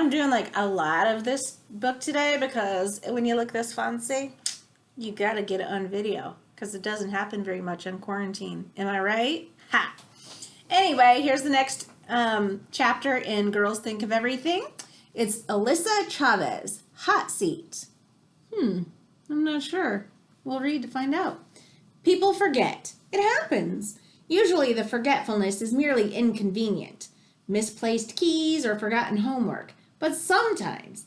I'm doing like a lot of this book today because when you look this fancy, you gotta get it on video because it doesn't happen very much in quarantine. Am I right? Ha! Anyway, here's the next chapter in Girls Think of Everything. It's Alissa Chavez, Hotseat. I'm not sure. We'll read to find out. People forget. It happens. Usually the forgetfulness is merely inconvenient. Misplaced keys or forgotten homework. But sometimes,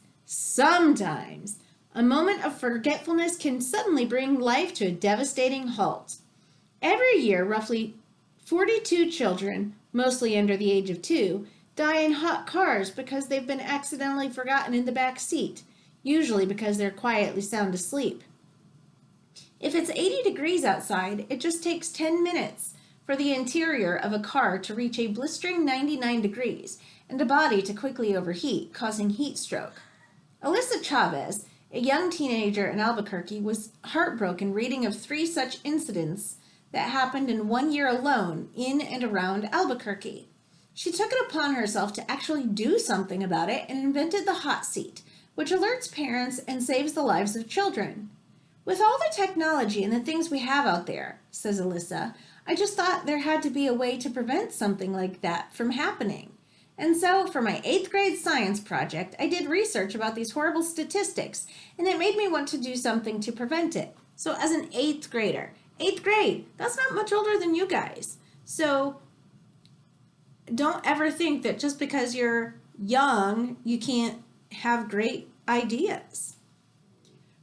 a moment of forgetfulness can suddenly bring life to a devastating halt. Every year, roughly 42 children, mostly under the age of 2, die in hot cars because they've been accidentally forgotten in the back seat, usually because they're quietly sound asleep. If it's 80 degrees outside, it just takes 10 minutes for the interior of a car to reach a blistering 99 degrees and a body to quickly overheat, causing heat stroke. Alissa Chavez, a young teenager in Albuquerque, was heartbroken reading of 3 such incidents that happened in 1 year alone in and around Albuquerque. She took it upon herself to actually do something about it and invented the Hotseat, which alerts parents and saves the lives of children. With all the technology and the things we have out there, says Alissa, I just thought there had to be a way to prevent something like that from happening. And so, for my 8th grade science project, I did research about these horrible statistics, and it made me want to do something to prevent it. So as an 8th grader, 8th grade, that's not much older than you guys. So don't ever think that just because you're young, you can't have great ideas.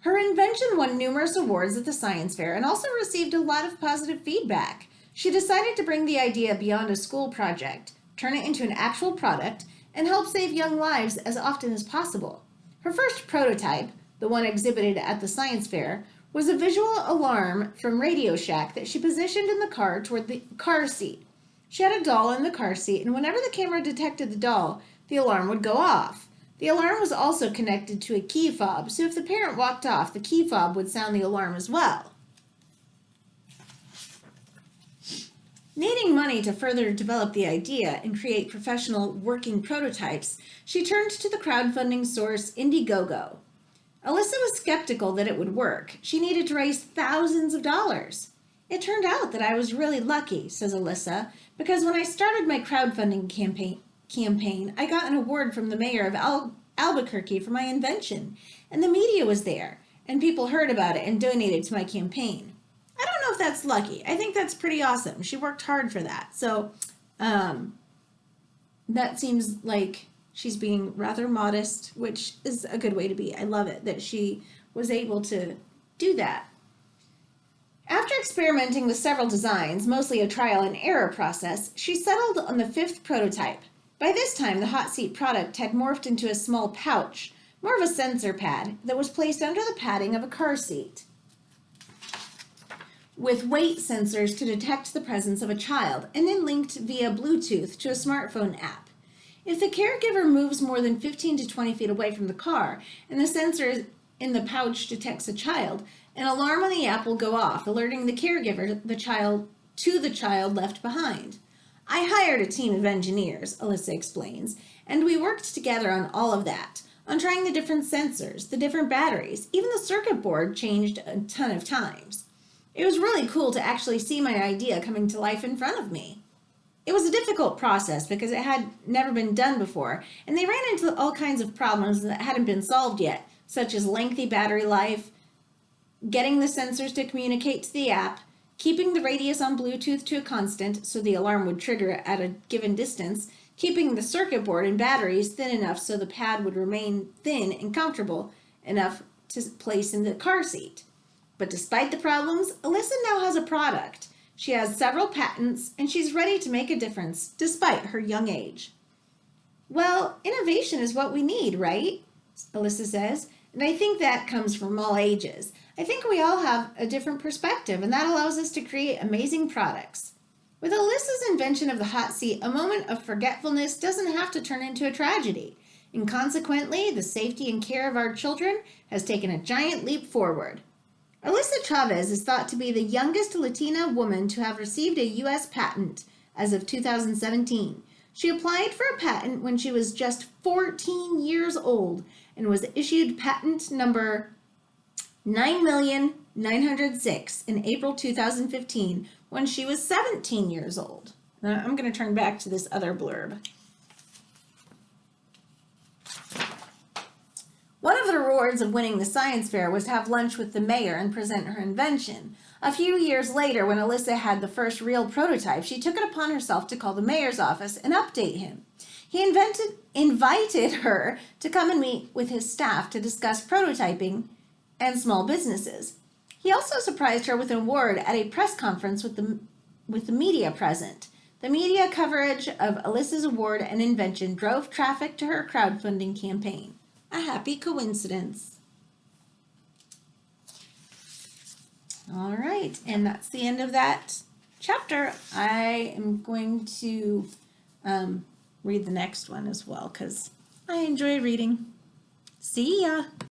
Her invention won numerous awards at the science fair and also received a lot of positive feedback. She decided to bring the idea beyond a school project, turn it into an actual product, and help save young lives as often as possible. Her first prototype, the one exhibited at the science fair, was a visual alarm from Radio Shack that she positioned in the car toward the car seat. She had a doll in the car seat, and whenever the camera detected the doll, the alarm would go off. The alarm was also connected to a key fob, so if the parent walked off, the key fob would sound the alarm as well. Needing money to further develop the idea and create professional working prototypes, she turned to the crowdfunding source Indiegogo. Alissa was skeptical that it would work. She needed to raise thousands of dollars. It turned out that I was really lucky, says Alissa, because when I started my crowdfunding campaign, I got an award from the mayor of Albuquerque for my invention, and the media was there, and people heard about it and donated to my campaign. I don't know if that's lucky. I think that's pretty awesome. She worked hard for that. So that seems like she's being rather modest, which is a good way to be. I love it that she was able to do that. After experimenting with several designs, mostly a trial and error process, she settled on the 5th prototype. By this time, the Hotseat product had morphed into a small pouch, more of a sensor pad, that was placed under the padding of a car seat, with weight sensors to detect the presence of a child, and then linked via Bluetooth to a smartphone app. If the caregiver moves more than 15 to 20 feet away from the car, and the sensor in the pouch detects a child, an alarm on the app will go off, alerting the caregiver to the child left behind. I hired a team of engineers, Alissa explains, and we worked together on all of that, on trying the different sensors, the different batteries, even the circuit board changed a ton of times. It was really cool to actually see my idea coming to life in front of me. It was a difficult process because it had never been done before, and they ran into all kinds of problems that hadn't been solved yet, such as lengthy battery life, getting the sensors to communicate to the app, keeping the radius on Bluetooth to a constant so the alarm would trigger at a given distance, keeping the circuit board and batteries thin enough so the pad would remain thin and comfortable enough to place in the car seat. But despite the problems, Alissa now has a product. She has several patents, and she's ready to make a difference, despite her young age. Well, innovation is what we need, right? Alissa says, and I think that comes from all ages. I think we all have a different perspective, and that allows us to create amazing products. With Alissa's invention of the Hotseat, a moment of forgetfulness doesn't have to turn into a tragedy, and consequently, the safety and care of our children has taken a giant leap forward. Alissa Chavez is thought to be the youngest Latina woman to have received a U.S. patent as of 2017. She applied for a patent when she was just 14 years old and was issued patent number 9,906 in April 2015 when she was 17 years old. Now I'm going to turn back to this other blurb. One of the rewards of winning the science fair was to have lunch with the mayor and present her invention. A few years later, when Alissa had the first real prototype, she took it upon herself to call the mayor's office and update him. He invited her to come and meet with his staff to discuss prototyping and small businesses. He also surprised her with an award at a press conference with the media present. The media coverage of Alissa's award and invention drove traffic to her crowdfunding campaign. A happy coincidence. All right, and that's the end of that chapter. I am going to read the next one as well because I enjoy reading. See ya.